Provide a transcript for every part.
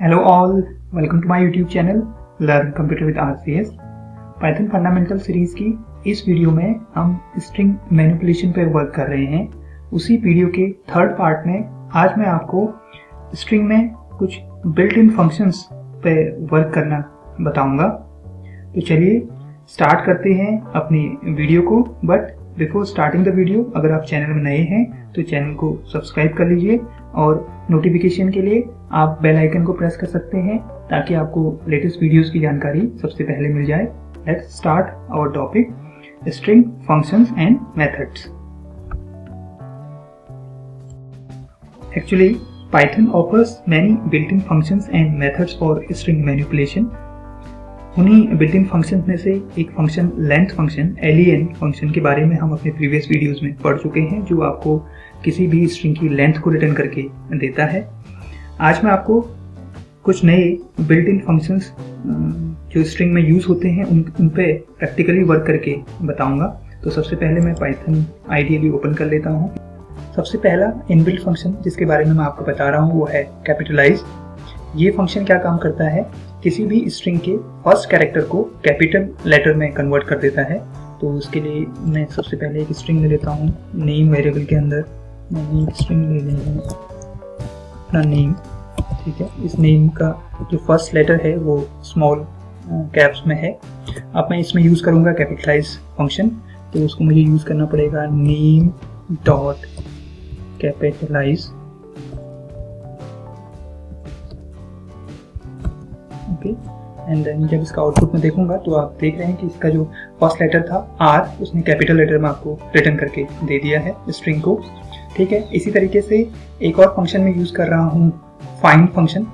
Hello all, welcome to my YouTube channel Learn Computer with RCS। Python fundamental series की इस video में हम string manipulation पर work कर रहे हैं। उसी वीडियो के थर्ड पार्ट में आज मैं आपको स्ट्रिंग में कुछ बिल्ट इन फंक्शंस पे वर्क करना बताऊंगा। तो चलिए स्टार्ट करते हैं अपनी वीडियो को। But before starting the video, अगर आप चैनल में नए हैं तो चैनल को सब्सक्राइब कर लीजिए और नोटिफिकेशन के लिए आप बेल आइकन को प्रेस कर सकते हैं ताकि आपको लेटेस्ट वीडियोस की जानकारी सबसे पहले मिल जाए। Let's start our topic, string functions and methods. Actually, Python offers many built-in functions and methods for string manipulation. उन्हीं built-in functions में से एक function length function len function के बारे में हम अपने प्रीवियस वीडियोस में पढ़ चुके हैं, जो आपको किसी भी स्ट्रिंग की लेंथ को रिटर्न करके देता है। आज मैं आपको कुछ नए built-in functions जो स्ट्रिंग में यूज होते हैं उन पे प्रैक्टिकली वर्क करके बताऊंगा। तो सबसे पहले मैं पाइथन आइडियली ओपन कर लेता हूँ। सबसे पहला इनबिल्ट फंक्शन जिसके बारे में मैं आपको बता रहा हूँ वो है कैपिटलाइज। ये फंक्शन क्या काम करता है, किसी भी स्ट्रिंग के फर्स्ट कैरेक्टर को कैपिटल लेटर में कन्वर्ट कर देता है। तो उसके लिए मैं सबसे पहले एक स्ट्रिंग ले लेता हूँ नेम वेरिएबल के अंदर। मैं एक स्ट्रिंग ले लेंगे अपना नेम, ठीक है। इस नेम का जो फर्स्ट लेटर है वो स्मॉल कैप्स में है। अब मैं इसमें यूज़ करूँगा कैपिटलाइज फंक्शन। तो उसको मुझे यूज़ करना पड़ेगा name dot capitalize, okay. And then जब इसका आउटपुट में देखूंगा तो आप देख रहे हैं कि इसका जो फर्स्ट लेटर था आर, उसने कैपिटल लेटर में आपको रिटर्न करके दे दिया है स्ट्रिंग को, ठीक है। इसी तरीके से एक और फंक्शन में यूज़ कर रहा हूँ फाइंड फंक्शन,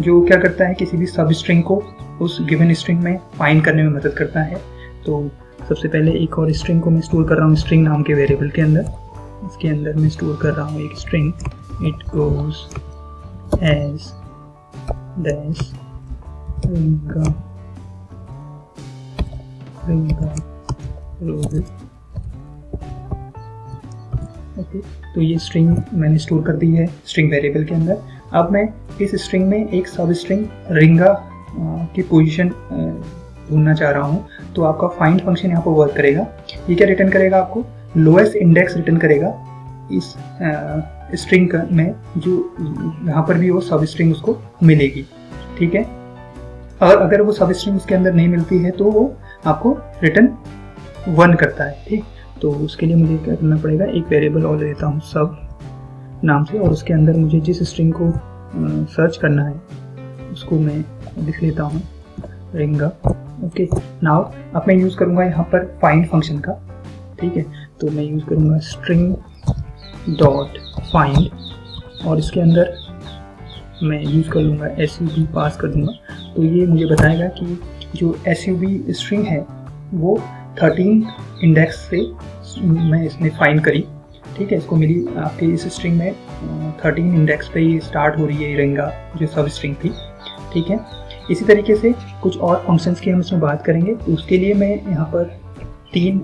जो क्या करता है किसी भी सब स्ट्रिंग को उस गिवन स्ट्रिंग में फाइंड करने में मदद करता है। तो सबसे पहले एक और स्ट्रिंग को मैं स्टोर कर रहा हूँ स्ट्रिंग नाम के वेरिएबल के अंदर। इसके अंदर मैं स्टोर कर रहा हूँ एक string, it goes as dash ring a roses, okay. तो ये स्ट्रिंग मैंने स्टोर कर दी है स्ट्रिंग वेरिएबल के अंदर। अब मैं इस स्ट्रिंग में एक सब स्ट्रिंग रिंगा की पोजीशन ढूंढना चाह रहा हूँ। तो आपका फाइंड फंक्शन यहाँ पर वर्क करेगा। ये क्या रिटर्न करेगा, आपको लोएस्ट इंडेक्स रिटर्न करेगा इस स्ट्रिंग में, जो यहाँ पर भी वो सब स्ट्रिंग उसको मिलेगी, ठीक है। और अगर वो सब स्ट्रिंग उसके अंदर नहीं मिलती है तो वो आपको रिटर्न 1 करता है, ठीक। तो उसके लिए मुझे क्या करना पड़ेगा, एक वेरिएबल और लेता हूँ सब नाम से, और उसके अंदर मुझे जिस स्ट्रिंग को सर्च करना है उसको मैं लिख लेता हूँ रिंगा, ओके। नाउ अब मैं यूज़ करूँगा यहाँ पर फाइंड फंक्शन का, ठीक है। तो मैं यूज़ करूँगा स्ट्रिंग डॉट फाइंड, और इसके अंदर मैं यूज़ कर लूँगा SUB पास कर दूँगा। तो ये मुझे बताएगा कि जो SUB स्ट्रिंग है वो 13 इंडेक्स से मैं इसने फाइंड करी, ठीक है। इसको मिली आपके इस स्ट्रिंग में 13 इंडेक्स पे ये स्टार्ट हो रही है रिंगा जो सब स्ट्रिंग थी, ठीक है। इसी तरीके से कुछ और फंक्शंस की हम इसमें बात करेंगे। तो उसके लिए मैं यहाँ पर 3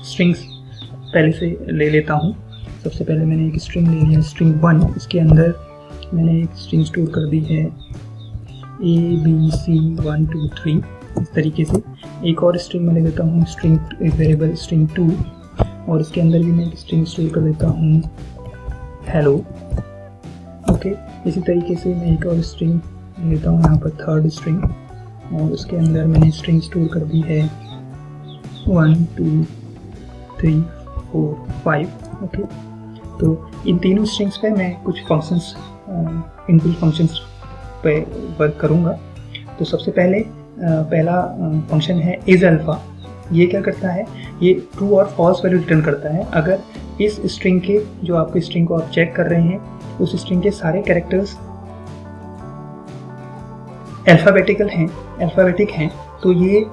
स्ट्रिंग्स पहले से ले लेता हूँ। सबसे पहले मैंने एक स्ट्रिंग ले लिया स्ट्रिंग 1, इसके अंदर मैंने एक स्ट्रिंग स्टोर कर दी है ABC1 2 3। इस तरीके से एक और स्ट्रिंग मैं ले लेता हूँ स्ट्रिंग एक वेरिएबल स्ट्रिंग 2, और इसके अंदर भी मैं एक स्ट्रिंग स्टोर कर देता हूँ हेलो, ओके। इसी तरीके से मैं एक और स्ट्रिंग लेता हूँ यहाँ पर थर्ड स्ट्रिंग, और उसके अंदर मैंने स्ट्रिंग स्टोर कर दी है 1 2 3 4 5, ओके। तो इन तीनों स्ट्रिंग्स पे मैं कुछ फंक्शंस इनबिल्ट फंक्शंस पे वर्क करूँगा। तो सबसे पहले पहला फंक्शन है इज अल्फा। ये क्या करता है, ये ट्रू और फॉल्स वैल्यू रिटर्न करता है अगर इस स्ट्रिंग के, जो आपके स्ट्रिंग को आप चेक कर रहे हैं, उस स्ट्रिंग के सारे कैरेक्टर्स अल्फ़ाबेटिक हैं तो ये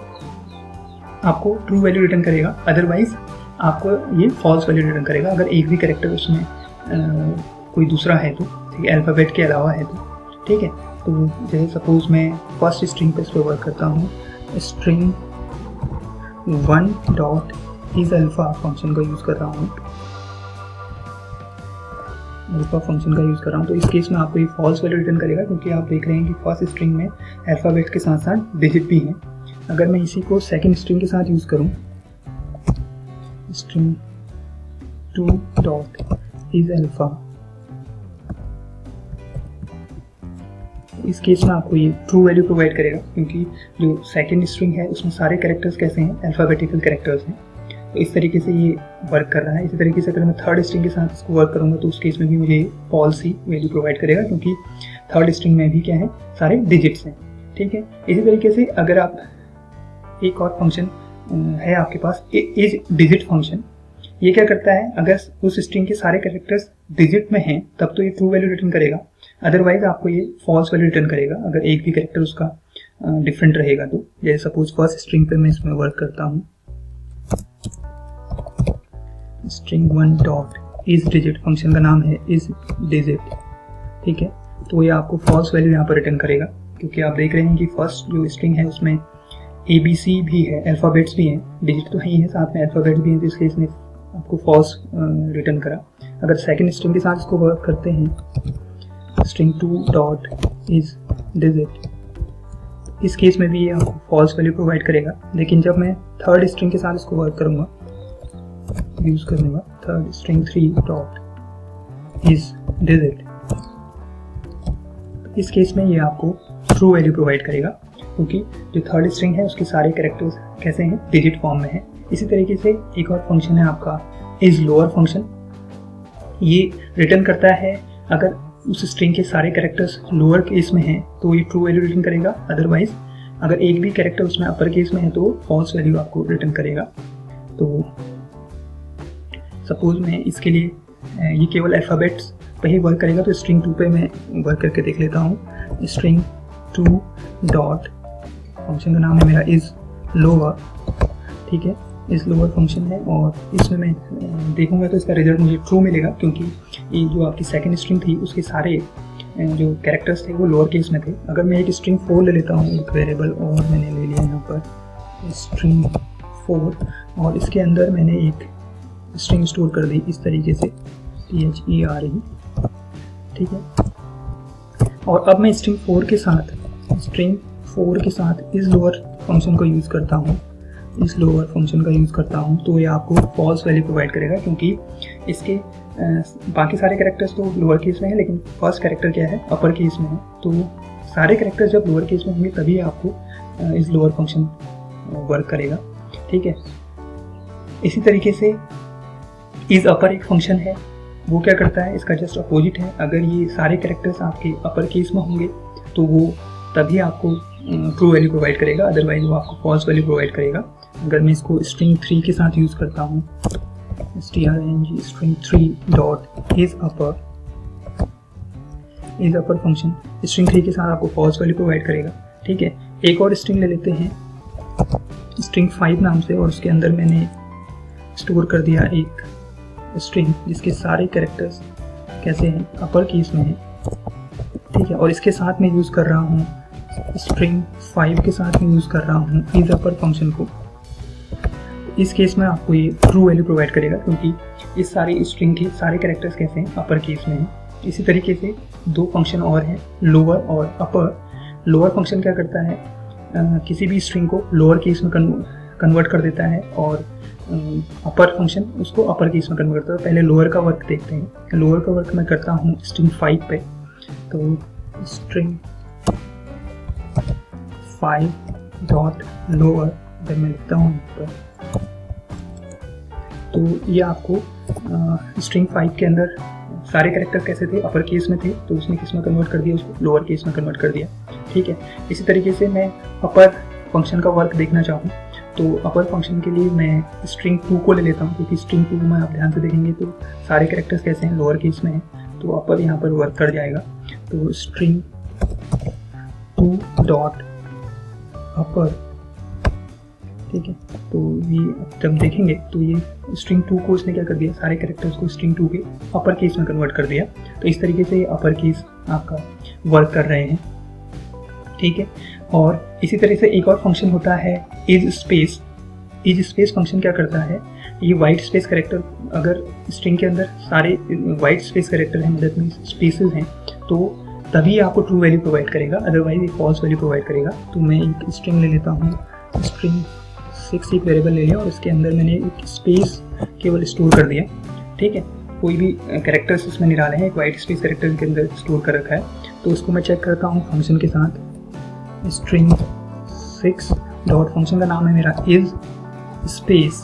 आपको ट्रू वैल्यू रिटर्न करेगा, अदरवाइज आपको ये फॉल्स वैल्यू रिटर्न करेगा अगर एक भी कैरेक्टर उसमें कोई दूसरा है तो, ठीक है, अल्फ़ाबेट के अलावा है तो, ठीक है। तो जैसे सपोज मैं फर्स्ट स्ट्रिंग पे इस पर वर्क करता हूँ, string 1 dot is alpha function का यूज़ कर रहा हूँ, अल्फा फंक्शन का यूज़ कर रहा हूँ। तो इस केस में आपको ये फॉल्स वैल्यू रिटर्न करेगा, क्योंकि आप देख रहे हैं कि फर्स्ट स्ट्रिंग में अल्फ़ाबेट के साथ साथ डिजिट भी हैं। अगर मैं इसी को सेकंड स्ट्रिंग के साथ यूज़ करूँ, स्ट्रिंग 2 डॉट इज अल्फा, इस केस में आपको ये ट्रू वैल्यू प्रोवाइड करेगा, क्योंकि जो सेकंड स्ट्रिंग है उसमें सारे कैरेक्टर्स कैसे हैं, अल्फ़ाबेटिकल कैरेक्टर्स हैं। तो इस तरीके से ये वर्क कर रहा है। इसी तरीके से अगर मैं थर्ड स्ट्रिंग के साथ इसको वर्क करूँगा तो उस केस में भी मुझे फॉल्स ही वैल्यू प्रोवाइड करेगा, क्योंकि थर्ड स्ट्रिंग में भी क्या है, सारे डिजिट्स हैं। ठीक है। इसी तरीके से अगर आप एक और फंक्शन है आपके पास इज डिजिट फंक्शन, ये क्या करता है, अगर उस स्ट्रिंग के सारे कैरेक्टर्स डिजिट में हैं तब तो ये ट्रू वैल्यू रिटर्न करेगा, अदरवाइज आपको ये फॉल्स वैल्यू रिटर्न करेगा अगर एक भी कैरेक्टर उसका डिफरेंट रहेगा। तो जैसे सपोज फर्स्ट स्ट्रिंग पे मैं इसमें वर्क करता हूँ, string 1 dot is digit, function का नाम है इज डिजिट। ठीक है। तो ये आपको फॉल्स वैल्यू यहाँ पर रिटर्न करेगा, क्योंकि आप देख रहे हैं कि फर्स्ट जो स्ट्रिंग है उसमें ABC भी है, अल्फ़ाबेट्स भी हैं, डिजिट तो ही है, साथ में अल्फ़ाबेट्स भी हैं, तो इसलिए इसने आपको फॉल्स रिटर्न करा। अगर सेकंड स्ट्रिंग के साथ इसको वर्क करते हैं, स्ट्रिंग 2 डॉट इज डिजिट, इस केस में भी ये आपको फॉल्स वैल्यू प्रोवाइड करेगा। लेकिन जब मैं थर्ड स्ट्रिंग के साथ इसको वर्क करूँगा, यूज़ करूँगा third string 3 dot is digit, इस केस में ये आपको ट्रू वैल्यू प्रोवाइड करेगा, क्योंकि जो थर्ड स्ट्रिंग है उसके सारे कैरेक्टर्स कैसे हैं, डिजिट फॉर्म में है। इसी तरीके से एक और फंक्शन है आपका इज लोअर फंक्शन, ये रिटर्न करता है अगर उस स्ट्रिंग के सारे कैरेक्टर्स लोअर केस में हैं तो ये ट्रू वैल्यू रिटर्न करेगा, अदरवाइज अगर एक भी कैरेक्टर उसमें अपर केस में है तो फॉल्स वैल्यू आपको रिटर्न करेगा। तो सपोज मैं इसके लिए ये केवल अल्फ़ाबेट्स पे ही वर्क करेगा, तो स्ट्रिंग 2 पे मैं वर्क करके देख लेता हूँ। स्ट्रिंग 2 डॉट, फंक्शन का नाम है मेरा इज लोअर। ठीक है, इज लोअर फंक्शन है, और इसमें मैं देखूंगा तो इसका रिजल्ट मुझे ट्रू मिलेगा, क्योंकि ये जो आपकी सेकंड स्ट्रिंग थी उसके सारे जो कैरेक्टर्स थे वो लोअर केस में थे। अगर मैं एक स्ट्रिंग 4 ले लेता हूँ, एक वेरिएबल और मैंने ले लिया यहाँ पर स्ट्रिंग 4, और इसके अंदर मैंने एक स्ट्रिंग स्टोर कर दी इस तरीके से THERE। ठीक है। और अब मैं स्ट्रिंग 4 के साथ इस लोअर फंक्शन को यूज़ करता हूँ, इस लोअर फंक्शन का यूज़ करता हूँ, तो ये आपको फॉल्स वैल्यू प्रोवाइड करेगा, क्योंकि इसके बाकी सारे कैरेक्टर्स तो लोअर केस में है, लेकिन फर्स्ट कैरेक्टर क्या है, अपर केस में है। तो सारे कैरेक्टर्स जब लोअर केस में होंगे तभी आपको इस लोअर फंक्शन वर्क करेगा। ठीक है। इसी तरीके से इज अपर एक फंक्शन है, वो क्या करता है, इसका जस्ट अपोजिट है। अगर ये सारे कैरेक्टर्स आपके अपर केस में होंगे तो वो तभी आपको ट्रू वैल्यू प्रोवाइड करेगा, अदरवाइज वो आपको फॉल्स वैल्यू प्रोवाइड करेगा। अगर मैं इसको स्ट्रिंग 3 के साथ यूज़ करता हूँ, string string 3 dot is upper function, string 3 के साथ आपको फॉल्स वैल्यू प्रोवाइड करेगा। ठीक है। एक और स्ट्रिंग ले लेते हैं स्ट्रिंग 5 नाम से, और उसके अंदर मैंने स्टोर कर दिया एक स्ट्रिंग जिसके सारे कैरेक्टर्स कैसे हैं, अपर केस में हैं। ठीक है। और इसके साथ मैं यूज़ कर रहा हूँ स्ट्रिंग 5 के साथ मैं यूज़ कर रहा हूँ इज अपर फंक्शन को। इस केस में आपको ये ट्रू वैल्यू प्रोवाइड करेगा, क्योंकि इस सारी स्ट्रिंग के सारे कैरेक्टर्स कैसे हैं, अपर केस में हैं। इसी तरीके से 2 फंक्शन और हैं, लोअर और अपर। लोअर फंक्शन क्या करता है, किसी भी स्ट्रिंग को लोअर केस में कन्वर्ट कर देता है, और अपर फंक्शन उसको अपर केस में कन्वर्ट करता है। पहले लोअर का वर्क देखते हैं। लोअर का वर्क मैं करता हूँ स्ट्रिंग 5 पे, तो स्ट्रिंग 5 डॉट लोअर जब मैं लिखता हूँ तो ये आपको स्ट्रिंग 5 के अंदर सारे कैरेक्टर कैसे थे, अपर केस में थे, तो उसने किस में कन्वर्ट कर दिया, उसको लोअर केस में कन्वर्ट कर दिया। ठीक है। इसी तरीके से मैं अपर फंक्शन का वर्क देखना चाहूँ तो अपर फंक्शन के लिए मैं स्ट्रिंग 2 को ले लेता हूँ, क्योंकि स्ट्रिंग 2 में आप ध्यान से देखेंगे तो सारे कैरेक्टर्स कैसे हैं, लोअर केस में हैं, तो अपर यहाँ पर वर्क कर जाएगा। तो स्ट्रिंग 2 डॉट अपर। ठीक है। तो ये जब देखेंगे तो ये स्ट्रिंग 2 को इसने क्या कर दिया, सारे कैरेक्टर्स को स्ट्रिंग 2 के अपर केस में कन्वर्ट कर दिया। तो इस तरीके से अपर केस आपका वर्क कर रहे हैं। ठीक है। और इसी तरह से एक और फंक्शन होता है is space. Is space function क्या करता है, ये वाइट स्पेस कैरेक्टर, अगर स्ट्रिंग के अंदर सारे वाइट स्पेस कैरेक्टर हैं, मतलब में स्पेसेस हैं, तो तभी आपको ट्रू वैल्यू प्रोवाइड करेगा, अदरवाइज ये फॉल्स वैल्यू प्रोवाइड करेगा। तो मैं एक स्ट्रिंग ले लेता हूँ, स्ट्रिंग 6 एक वेरिएबल ले लिया और इसके अंदर मैंने एक स्पेस केवल स्टोर कर दिया। ठीक है, कोई भी कैरेक्टर्स इसमें नहीं डाले हैं, एक वाइट स्पेस कैरेक्टर के अंदर स्टोर कर रखा है। तो उसको मैं चेक करता हूँ फंक्शन के साथ, स्ट्रिंग 6 डॉट फंक्शन का नाम है मेरा इज स्पेस,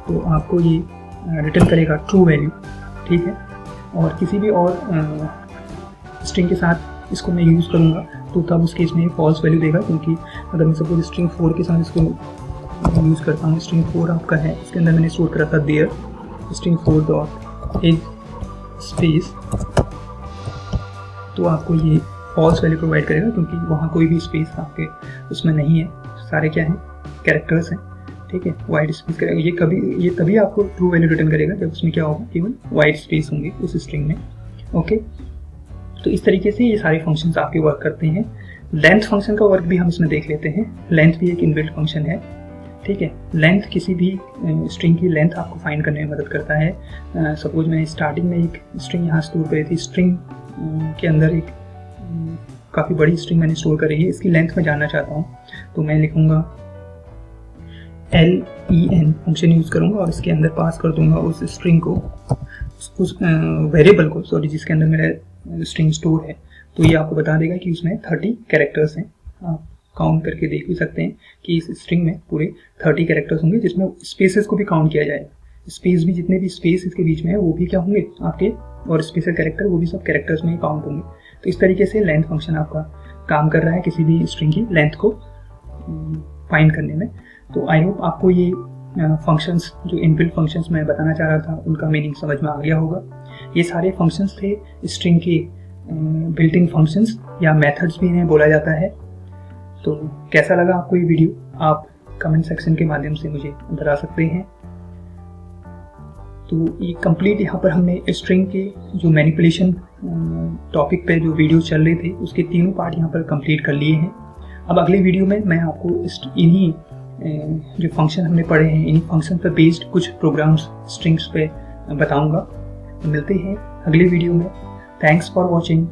तो आपको ये रिटर्न करेगा ट्रू वैल्यू। ठीक है, और किसी भी और स्ट्रिंग के साथ इसको मैं यूज़ करूँगा तो तब उस केस में फॉल्स वैल्यू देगा, क्योंकि अगर मैं सपोज स्ट्रिंग 4 के साथ इसको यूज़ करता हूँ, स्ट्रिंग 4 आपका है, इसके अंदर मैंने स्टोर करा था there string 4 dot is space, तो आपको ये फॉल्स वैल्यू प्रोवाइड करेगा, क्योंकि वहाँ कोई भी स्पेस आपके उसमें नहीं है, सारे क्या हैं, कैरेक्टर्स हैं। ठीक है, वाइट स्पेस करेगा, ये तभी आपको ट्रू वैल्यू रिटर्न करेगा जब उसमें क्या होगा, केवल वाइट स्पेस होंगे उस स्ट्रिंग में। ओके, तो इस तरीके से ये सारे फंक्शंस आपके वर्क करते हैं। लेंथ फंक्शन का वर्क भी हम इसमें देख लेते हैं। लेंथ भी एक इनबिल्ट फंक्शन है। ठीक है, लेंथ किसी भी स्ट्रिंग की लेंथ आपको फाइंड करने में मदद करता है। सपोज मैंने स्टार्टिंग में एक स्ट्रिंग यहाँ स्टोर करी थी, स्ट्रिंग के अंदर एक काफ़ी बड़ी स्ट्रिंग मैंने स्टोर करी है, इसकी लेंथ मैं जानना चाहता हूँ, तो मैं लिखूँगा len फंक्शन यूज़ करूँगा और इसके अंदर पास कर दूंगा उस स्ट्रिंग को, उस वेरिएबल को, सॉरी, जिसके अंदर मेरा स्ट्रिंग स्टोर है। तो ये आपको बता देगा कि उसमें 30 कैरेक्टर्स हैं। आप काउंट करके देख भी सकते हैं कि इस स्ट्रिंग में पूरे 30 कैरेक्टर्स होंगे, जिसमें स्पेसेस को भी काउंट किया जाएगा। स्पेस भी, जितने भी स्पेस इसके बीच में है वो भी क्या होंगे आपके, और स्पेशल कैरेक्टर वो भी सब कैरेक्टर्स में ही काउंट होंगे। तो इस तरीके से लेंथ फंक्शन आपका काम कर रहा है किसी भी स्ट्रिंग की लेंथ को फाइंड करने में। तो आई होप आपको ये फंक्शंस, जो इनबिल्ट फंक्शंस मैं बताना चाह रहा था, उनका मीनिंग समझ में आ गया होगा। ये सारे फंक्शंस थे स्ट्रिंग के बिल्ट इन फंक्शंस, या मेथड्स भी इन्हें बोला जाता है। तो कैसा लगा आपको ये वीडियो, आप कमेंट सेक्शन के माध्यम से मुझे बता सकते हैं। तो ये कंप्लीट यहाँ पर हमने स्ट्रिंग के जो मैनिपुलेशन टॉपिक पे जो वीडियो चल रहे थे, उसके तीनों पार्ट यहाँ पर कंप्लीट कर लिए हैं। अब अगले वीडियो में मैं आपको इन्हीं जो फंक्शन हमने पढ़े हैं, इन्हीं फंक्शन पर बेस्ड कुछ प्रोग्राम्स स्ट्रिंग्स पे बताऊंगा। मिलते हैं अगले वीडियो में। Thanks for watching.